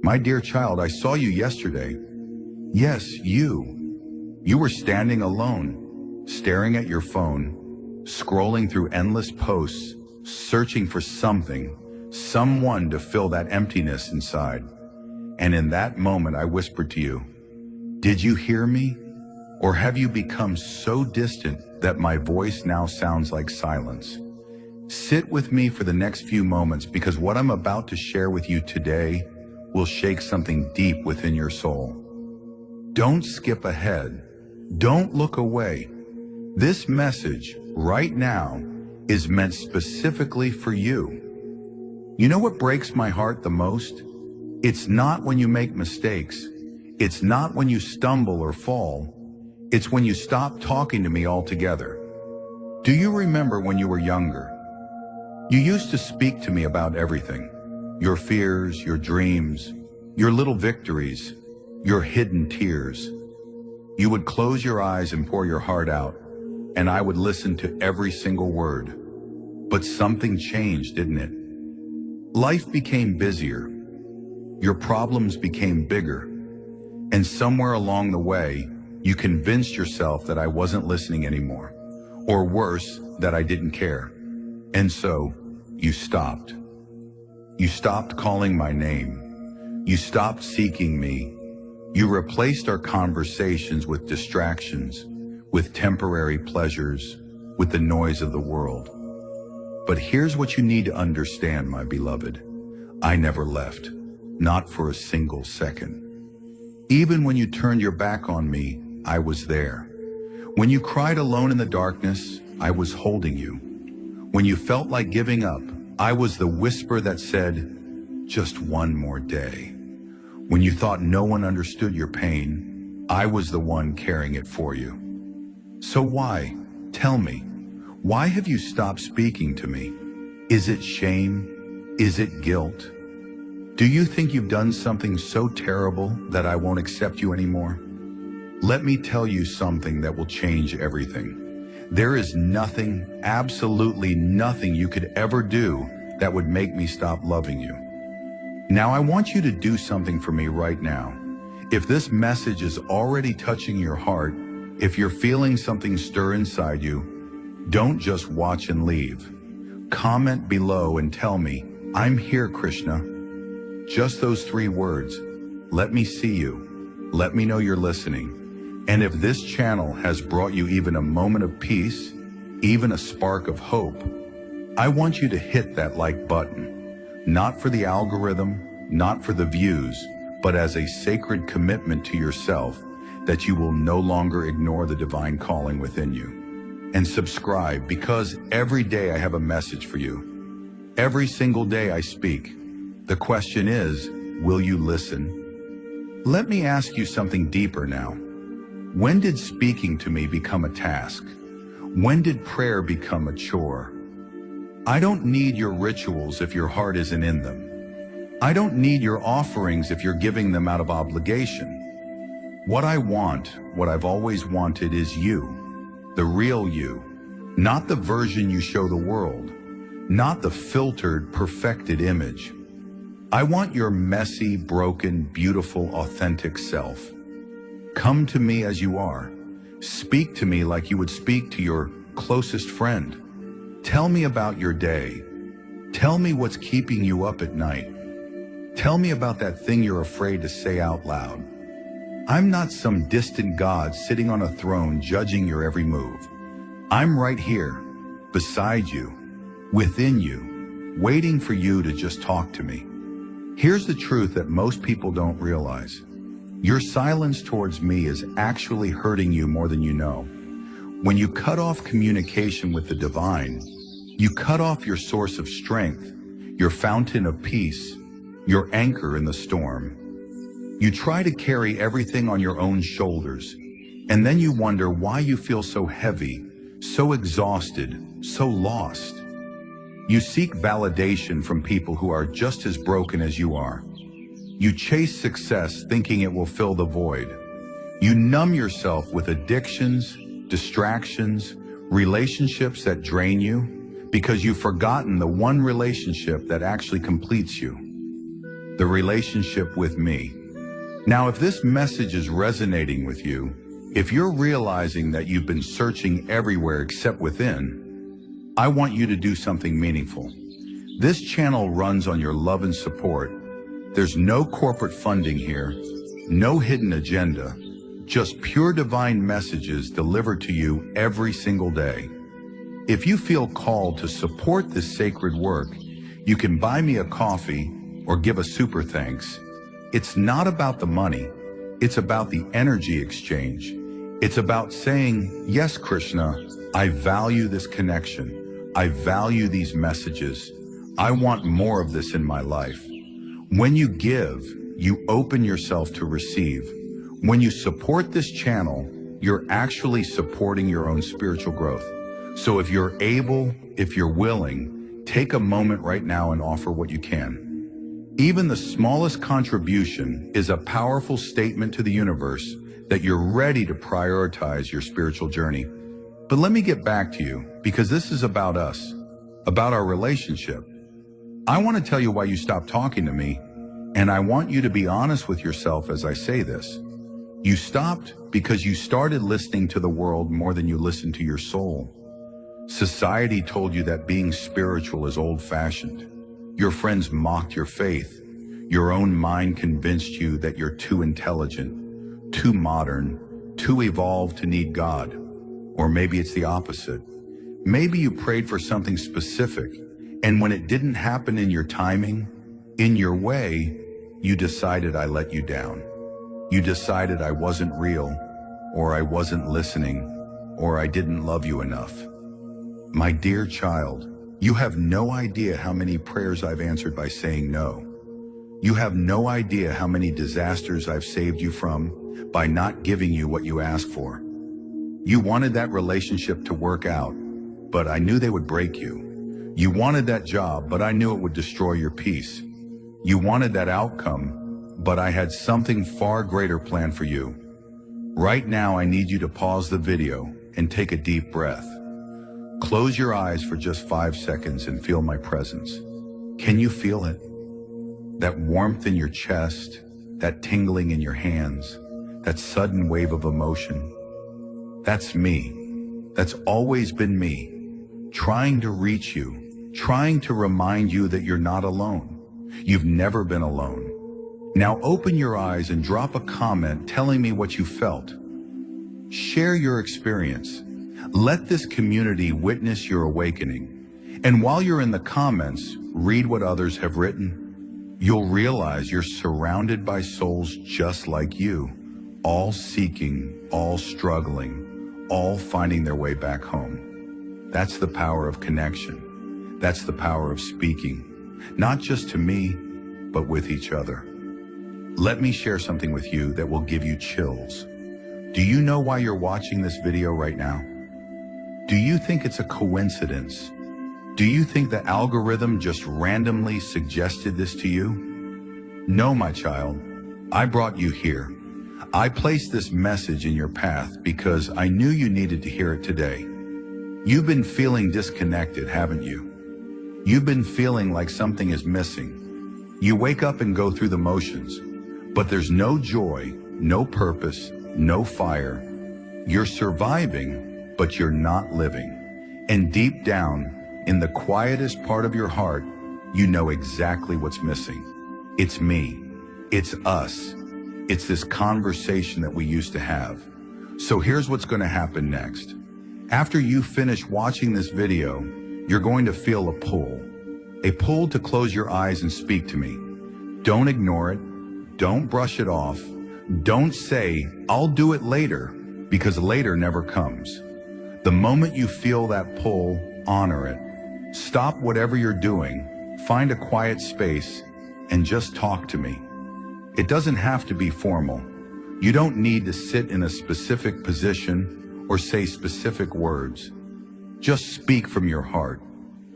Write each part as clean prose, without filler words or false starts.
My dear child, I saw you yesterday. Yes, you. You were standing alone, staring at your phone, scrolling through endless posts, searching for something, someone to fill that emptiness inside. And in that moment, I whispered to you, did you hear me? Or have you become so distant that my voice now sounds like silence? Sit with me for the next few moments, because what I'm about to share with you today will shake something deep within your soul. Don't skip ahead. Don't look away. This message right now is meant specifically for you. You know what breaks my heart the most? It's not when you make mistakes. It's not when you stumble or fall. It's when you stop talking to me altogether. Do you remember when you were younger? You used to speak to me about everything. Your fears, your dreams, your little victories, your hidden tears. You would close your eyes and pour your heart out, and I would listen to every single word. But something changed, didn't it? Life became busier. Your problems became bigger. And somewhere along the way, you convinced yourself that I wasn't listening anymore, or worse, that I didn't care. And so, you stopped. You stopped calling my name. You stopped seeking me. You replaced our conversations with distractions, with temporary pleasures, with the noise of the world. But here's what you need to understand, my beloved. I never left, not for a single second. Even when you turned your back on me, I was there. When you cried alone in the darkness, I was holding you. When you felt like giving up, I was the whisper that said, just one more day. When you thought no one understood your pain, I was the one carrying it for you. So why? Tell me, why have you stopped speaking to me? Is it shame? Is it guilt? Do you think you've done something so terrible that I won't accept you anymore? Let me tell you something that will change everything. There is nothing, absolutely nothing you could ever do that would make me stop loving you. Now I want you to do something for me right now. If this message is already touching your heart, if you're feeling something stir inside you, don't just watch and leave. Comment below and tell me, I'm here, Krishna. Just those 3 words. Let me see you. Let me know you're listening. And if this channel has brought you even a moment of peace, even a spark of hope, I want you to hit that like button. Not for the algorithm, not for the views, but as a sacred commitment to yourself that you will no longer ignore the divine calling within you. And subscribe, because every day I have a message for you. Every single day I speak. The question is, will you listen? Let me ask you something deeper now. When did speaking to me become a task? When did prayer become a chore? I don't need your rituals if your heart isn't in them. I don't need your offerings if you're giving them out of obligation. What I want, what I've always wanted, is you, the real you, not the version you show the world, not the filtered, perfected image. I want your messy, broken, beautiful, authentic self. Come to me as you are. Speak to me like you would speak to your closest friend. Tell me about your day. Tell me what's keeping you up at night. Tell me about that thing you're afraid to say out loud. I'm not some distant God sitting on a throne judging your every move. I'm right here, beside you, within you, waiting for you to just talk to me. Here's the truth that most people don't realize. Your silence towards me is actually hurting you more than you know. When you cut off communication with the divine, you cut off your source of strength, your fountain of peace, your anchor in the storm. You try to carry everything on your own shoulders, and then you wonder why you feel so heavy, so exhausted, so lost. You seek validation from people who are just as broken as you are. You chase success thinking it will fill the void. You numb yourself with addictions, distractions, relationships that drain you, because you've forgotten the one relationship that actually completes you. the relationship with me. Now, if this message is resonating with you, if you're realizing that you've been searching everywhere except within, I want you to do something meaningful. This channel runs on your love and support. There's no corporate funding here, no hidden agenda, just pure divine messages delivered to you every single day. If you feel called to support this sacred work, you can buy me a coffee or give a super thanks. It's not about the money, it's about the energy exchange. It's about saying, yes, Krishna, I value this connection. I value these messages. I want more of this in my life. When you give, you open yourself to receive. When you support this channel, you're actually supporting your own spiritual growth. So if you're able, if you're willing, take a moment right now and offer what you can. Even the smallest contribution is a powerful statement to the universe that you're ready to prioritize your spiritual journey. But let me get back to you, because this is about us, about our relationship. I want to tell you why you stopped talking to me, and I want you to be honest with yourself as I say this. You stopped because you started listening to the world more than you listened to your soul. Society told you that being spiritual is old-fashioned. Your friends mocked your faith. Your own mind convinced you that you're too intelligent, too modern, too evolved to need God. Or maybe it's the opposite. Maybe you prayed for something specific, and when it didn't happen in your timing, in your way, you decided I let you down. You decided I wasn't real, or I wasn't listening, or I didn't love you enough. My dear child, you have no idea how many prayers I've answered by saying no. You have no idea how many disasters I've saved you from by not giving you what you asked for. You wanted that relationship to work out, but I knew they would break you. You wanted that job, but I knew it would destroy your peace. You wanted that outcome, but I had something far greater planned for you. Right now, I need you to pause the video and take a deep breath. Close your eyes for just 5 seconds and feel my presence. Can you feel it? That warmth in your chest, that tingling in your hands, that sudden wave of emotion. That's me. That's always been me, trying to reach you, trying to remind you that you're not alone. You've never been alone. Now open your eyes and drop a comment telling me what you felt. Share your experience. Let this community witness your awakening. And while you're in the comments, read what others have written. You'll realize you're surrounded by souls just like you, all seeking, all struggling, all finding their way back home. That's the power of connection. That's the power of speaking, not just to me, but with each other. Let me share something with you that will give you chills. Do you know why you're watching this video right now? Do you think it's a coincidence? Do you think the algorithm just randomly suggested this to you? No, my child. I brought you here. I placed this message in your path because I knew you needed to hear it today. You've been feeling disconnected, haven't you? You've been feeling like something is missing. You wake up and go through the motions, but there's no joy, no purpose, no fire. You're surviving, but you're not living. And deep down, in the quietest part of your heart, you know exactly what's missing. It's me. It's us. It's this conversation that we used to have. So here's what's going to happen next. After you finish watching this video, you're going to feel a pull to close your eyes and speak to me. Don't ignore it. Don't brush it off. Don't say, I'll do it later, because later never comes. The moment you feel that pull, honor it. Stop whatever you're doing, find a quiet space, and just talk to me. It doesn't have to be formal. You don't need to sit in a specific position or say specific words. Just speak from your heart.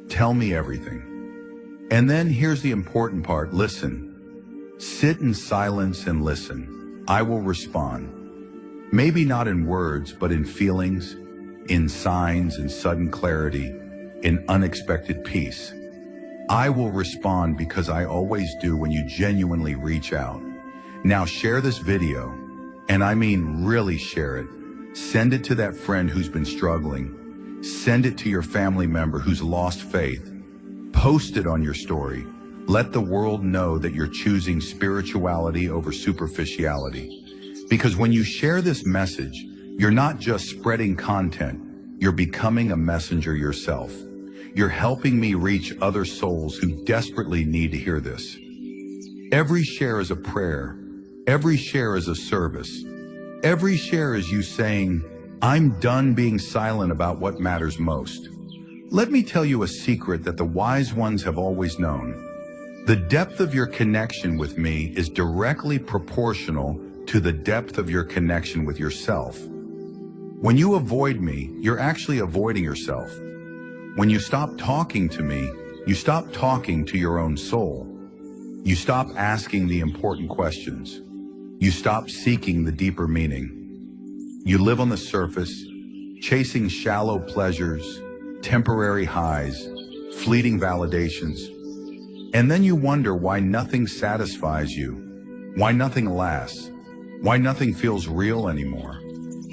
Tell me everything. And then here's the important part, listen. Sit in silence and listen. I will respond. Maybe not in words, but in feelings, in signs, in sudden clarity, in unexpected peace. I will respond because I always do when you genuinely reach out. Now share this video, and I mean really share it. Send it to that friend who's been struggling. Send it to your family member who's lost faith. Post it on your story. Let the world know that you're choosing spirituality over superficiality. Because when you share this message, you're not just spreading content, you're becoming a messenger yourself. You're helping me reach other souls who desperately need to hear this. Every share is a prayer. Every share is a service. Every share is you saying, I'm done being silent about what matters most. Let me tell you a secret that the wise ones have always known. The depth of your connection with me is directly proportional to the depth of your connection with yourself. When you avoid me, you're actually avoiding yourself. When you stop talking to me, you stop talking to your own soul. You stop asking the important questions. You stop seeking the deeper meaning. You live on the surface, chasing shallow pleasures, temporary highs, fleeting validations. And then you wonder why nothing satisfies you, why nothing lasts, why nothing feels real anymore.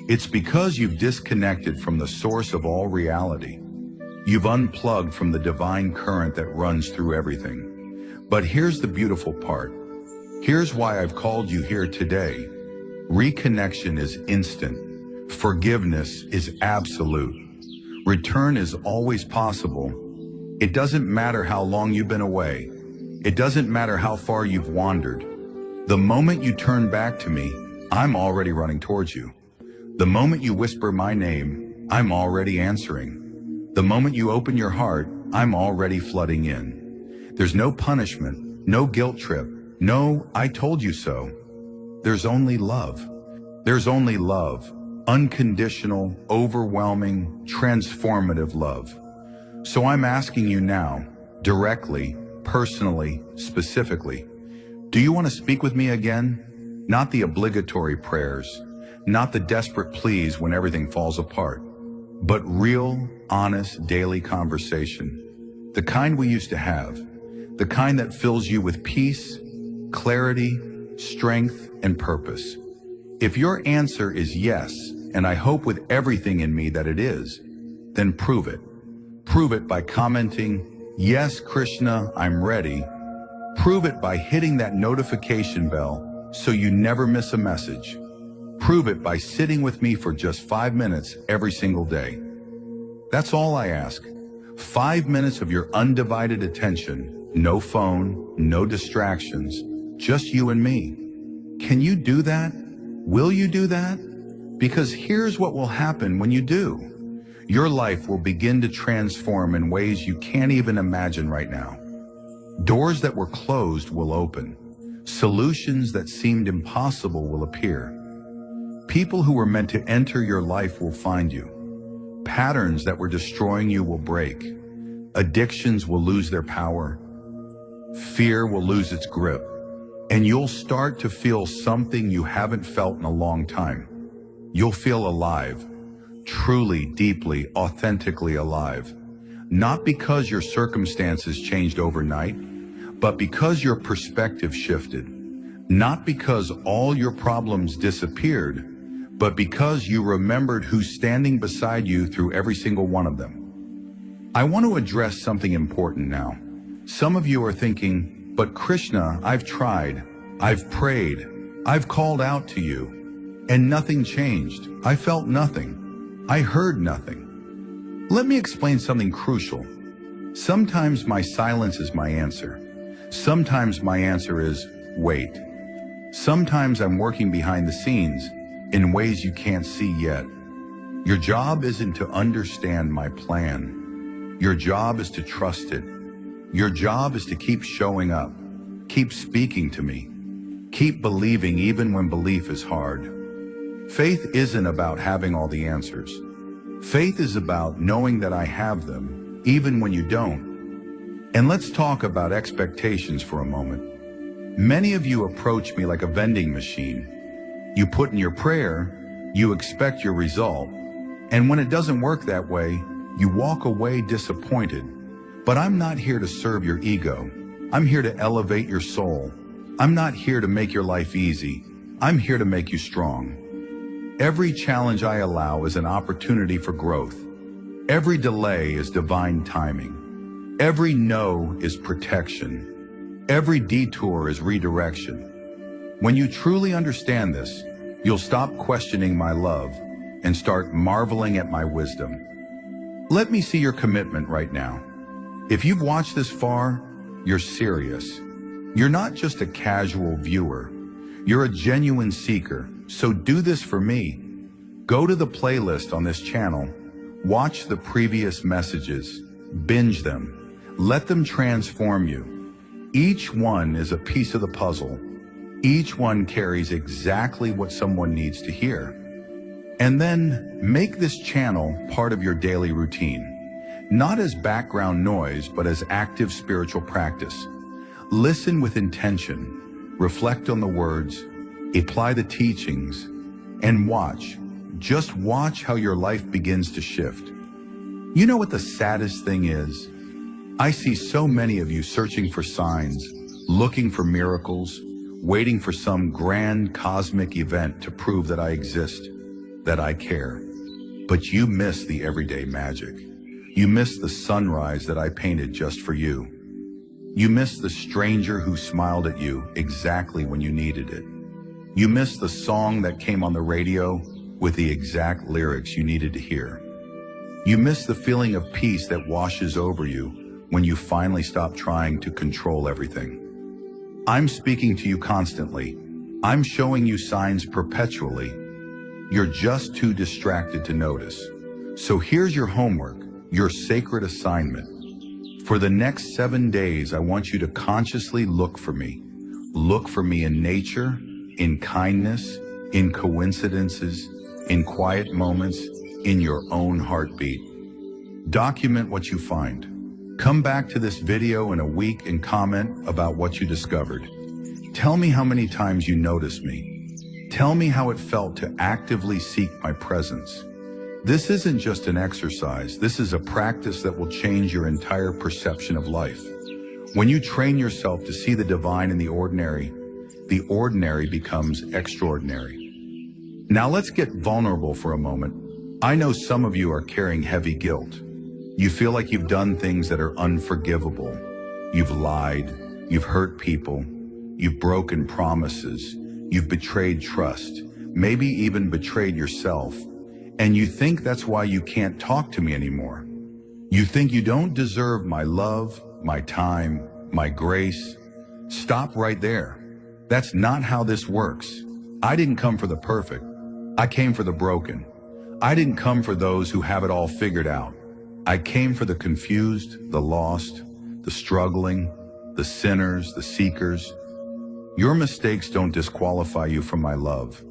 It's because you've disconnected from the source of all reality. You've unplugged from the divine current that runs through everything. But here's the beautiful part. Here's why I've called you here today. Reconnection is instant. Forgiveness is absolute. Return is always possible. It doesn't matter how long you've been away. It doesn't matter how far you've wandered. The moment you turn back to me, I'm already running towards you. The moment you whisper my name, I'm already answering. The moment you open your heart, I'm already flooding in. There's no punishment, no guilt trip, no I told you so. There's only love. There's only love. Unconditional, overwhelming, transformative love. So I'm asking you now, directly, personally, specifically, do you want to speak with me again? Not the obligatory prayers, not the desperate pleas when everything falls apart, but real, honest, daily conversation. The kind we used to have, the kind that fills you with peace, clarity, strength, and purpose. If your answer is yes, and I hope with everything in me that it is, then prove it. Prove it by commenting, yes, Krishna, I'm ready. Prove it by hitting that notification bell so you never miss a message. Prove it by sitting with me for just 5 minutes every single day. That's all I ask. 5 minutes of your undivided attention, no phone, no distractions, just you and me. Can you do that? Will you do that? Because here's what will happen when you do. Your life will begin to transform in ways you can't even imagine right now. Doors that were closed will open. Solutions that seemed impossible will appear. People who were meant to enter your life will find you. Patterns that were destroying you will break. Addictions will lose their power. Fear will lose its grip. And you'll start to feel something you haven't felt in a long time. You'll feel alive. Truly, deeply, authentically alive. Not because your circumstances changed overnight, but because your perspective shifted. Not because all your problems disappeared, but because you remembered who's standing beside you through every single one of them. I want to address something important now. Some of you are thinking, but Krishna, I've tried, I've prayed, I've called out to you, and nothing changed. I felt nothing. I heard nothing. Let me explain something crucial. Sometimes my silence is my answer. Sometimes my answer is, wait. Sometimes I'm working behind the scenes in ways you can't see yet. Your job isn't to understand my plan. Your job is to trust it. Your job is to keep showing up, keep speaking to me, keep believing even when belief is hard. Faith isn't about having all the answers. Faith is about knowing that I have them, even when you don't. And let's talk about expectations for a moment. Many of you approach me like a vending machine. You put in your prayer, you expect your result, and when it doesn't work that way, you walk away disappointed. But I'm not here to serve your ego. I'm here to elevate your soul. I'm not here to make your life easy. I'm here to make you strong. Every challenge I allow is an opportunity for growth. Every delay is divine timing. Every no is protection. Every detour is redirection. When you truly understand this, you'll stop questioning my love and start marveling at my wisdom. Let me see your commitment right now. If you've watched this far, you're serious. You're not just a casual viewer. You're a genuine seeker. So do this for me. Go to the playlist on this channel. Watch the previous messages. Binge them. Let them transform you. Each one is a piece of the puzzle. Each one carries exactly what someone needs to hear. And then make this channel part of your daily routine. Not as background noise, but as active spiritual practice. Listen with intention, reflect on the words, apply the teachings, and watch. Just watch how your life begins to shift. You know what the saddest thing is? I see so many of you searching for signs, looking for miracles, waiting for some grand cosmic event to prove that I exist, that I care. But you miss the everyday magic. You miss the sunrise that I painted just for you. You miss the stranger who smiled at you exactly when you needed it. You miss the song that came on the radio with the exact lyrics you needed to hear. You miss the feeling of peace that washes over you when you finally stop trying to control everything. I'm speaking to you constantly. I'm showing you signs perpetually. You're just too distracted to notice. So here's your homework, your sacred assignment. For the next 7 days, I want you to consciously look for me. Look for me in nature, in kindness, in coincidences, in quiet moments, in your own heartbeat. Document what you find. Come back to this video in a week and comment about what you discovered. Tell me how many times you noticed me. Tell me how it felt to actively seek my presence. This isn't just an exercise. This is a practice that will change your entire perception of life. When you train yourself to see the divine in the ordinary becomes extraordinary. Now let's get vulnerable for a moment. I know some of you are carrying heavy guilt. You feel like you've done things that are unforgivable. You've lied, you've hurt people, you've broken promises, you've betrayed trust, maybe even betrayed yourself. And you think that's why you can't talk to me anymore. You think you don't deserve my love, my time, my grace. Stop right there. That's not how this works. I didn't come for the perfect. I came for the broken. I didn't come for those who have it all figured out. I came for the confused, the lost, the struggling, the sinners, the seekers. Your mistakes don't disqualify you from my love.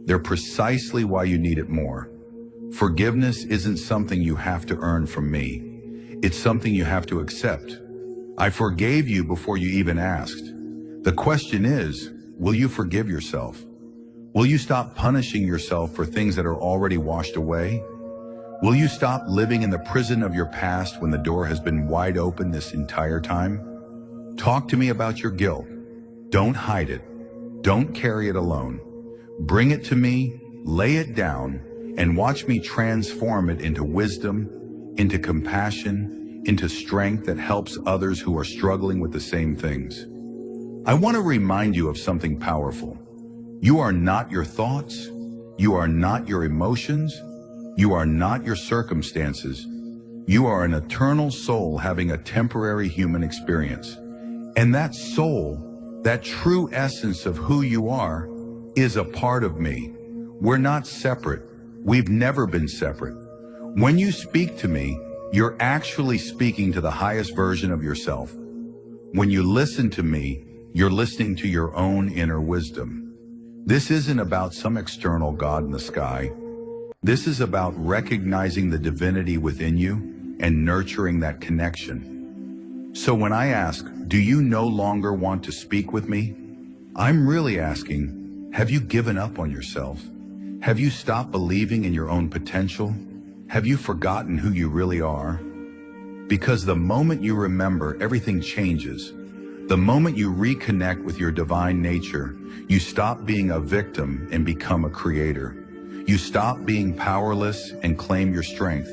They're precisely why you need it more. Forgiveness isn't something you have to earn from me. It's something you have to accept. I forgave you before you even asked. The question is, will you forgive yourself? Will you stop punishing yourself for things that are already washed away? Will you stop living in the prison of your past when the door has been wide open this entire time? Talk to me about your guilt. Don't hide it. Don't carry it alone. Bring it to me, lay it down, and watch me transform it into wisdom, into compassion, into strength that helps others who are struggling with the same things. I want to remind you of something powerful. You are not your thoughts. You are not your emotions. You are not your circumstances. You are an eternal soul having a temporary human experience. And that soul, that true essence of who you are, is a part of me. We're not separate. We've never been separate. When you speak to me, you're actually speaking to the highest version of yourself. When you listen to me, you're listening to your own inner wisdom. This isn't about some external God in the sky. This is about recognizing the divinity within you and nurturing that connection. So when I ask, do you no longer want to speak with me? I'm really asking, have you given up on yourself? Have you stopped believing in your own potential? Have you forgotten who you really are? Because the moment you remember, everything changes. The moment you reconnect with your divine nature, you stop being a victim and become a creator. You stop being powerless and claim your strength.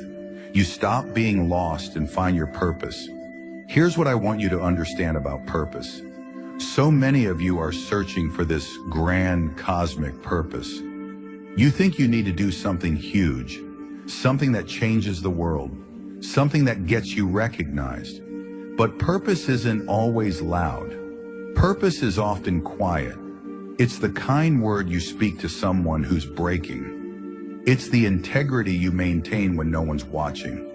You stop being lost and find your purpose. Here's what I want you to understand about purpose. So many of you are searching for this grand cosmic purpose. You think you need to do something huge, something that changes the world, something that gets you recognized. But purpose isn't always loud. Purpose is often quiet. It's the kind word you speak to someone who's breaking. It's the integrity you maintain when no one's watching.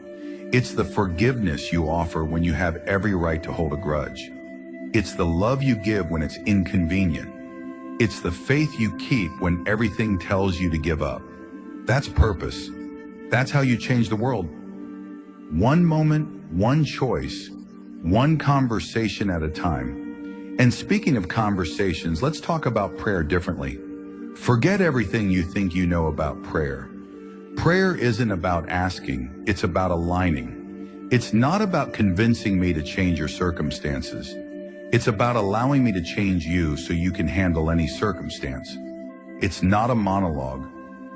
It's the forgiveness you offer when you have every right to hold a grudge. It's the love you give when it's inconvenient. It's the faith you keep when everything tells you to give up. That's purpose. That's how you change the world. One moment, one choice, one conversation at a time. And speaking of conversations, let's talk about prayer differently. Forget everything you think you know about prayer. Prayer isn't about asking, it's about aligning. It's not about convincing me to change your circumstances. It's about allowing me to change you so you can handle any circumstance. It's not a monologue,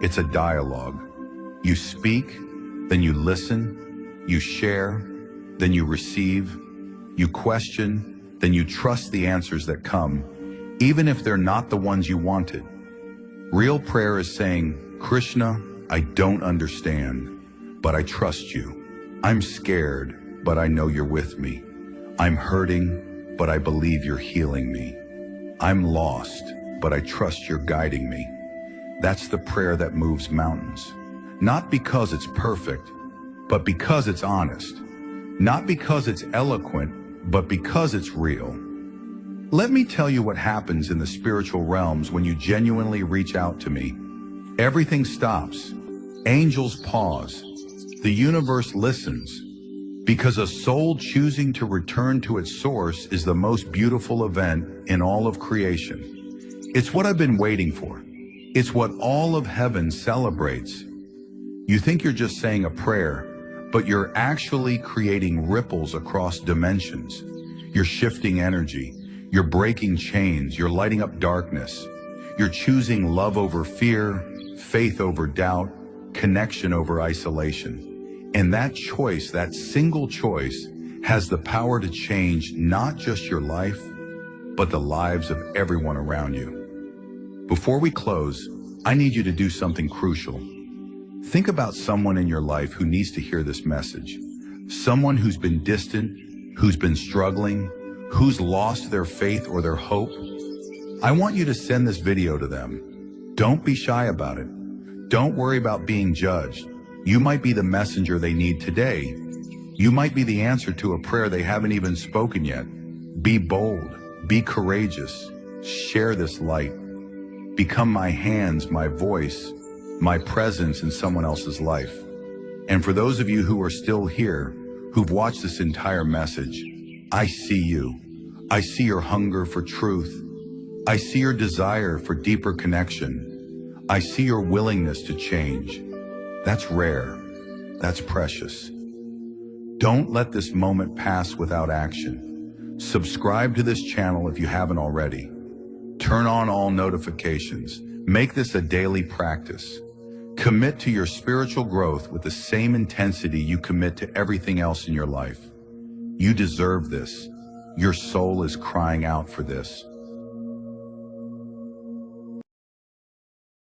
it's a dialogue. You speak, then you listen, you share, then you receive, you question, then you trust the answers that come, even if they're not the ones you wanted. Real prayer is saying, Krishna, I don't understand, but I trust you. I'm scared, but I know you're with me. I'm hurting, but I believe you're healing me. I'm lost, but I trust you're guiding me. That's the prayer that moves mountains. Not because it's perfect, but because it's honest. Not because it's eloquent, but because it's real. Let me tell you what happens in the spiritual realms when you genuinely reach out to me. Everything stops. Angels pause. The universe listens. Because a soul choosing to return to its source is the most beautiful event in all of creation. It's what I've been waiting for. It's what all of heaven celebrates. You think you're just saying a prayer, but you're actually creating ripples across dimensions. You're shifting energy. You're breaking chains. You're lighting up darkness. You're choosing love over fear, faith over doubt, connection over isolation. And that choice, that single choice, has the power to change not just your life, but the lives of everyone around you. Before we close, I need you to do something crucial. Think about someone in your life who needs to hear this message. Someone who's been distant, who's been struggling, who's lost their faith or their hope. I want you to send this video to them. Don't be shy about it. Don't worry about being judged. You might be the messenger they need today. You might be the answer to a prayer they haven't even spoken yet. Be bold. Be courageous. Share this light. Become my hands, my voice, my presence in someone else's life. And for those of you who are still here, who've watched this entire message, I see you. I see your hunger for truth. I see your desire for deeper connection. I see your willingness to change. That's rare. That's precious. Don't let this moment pass without action. Subscribe to this channel if you haven't already. Turn on all notifications. Make this a daily practice. Commit to your spiritual growth with the same intensity you commit to everything else in your life. You deserve this. Your soul is crying out for this.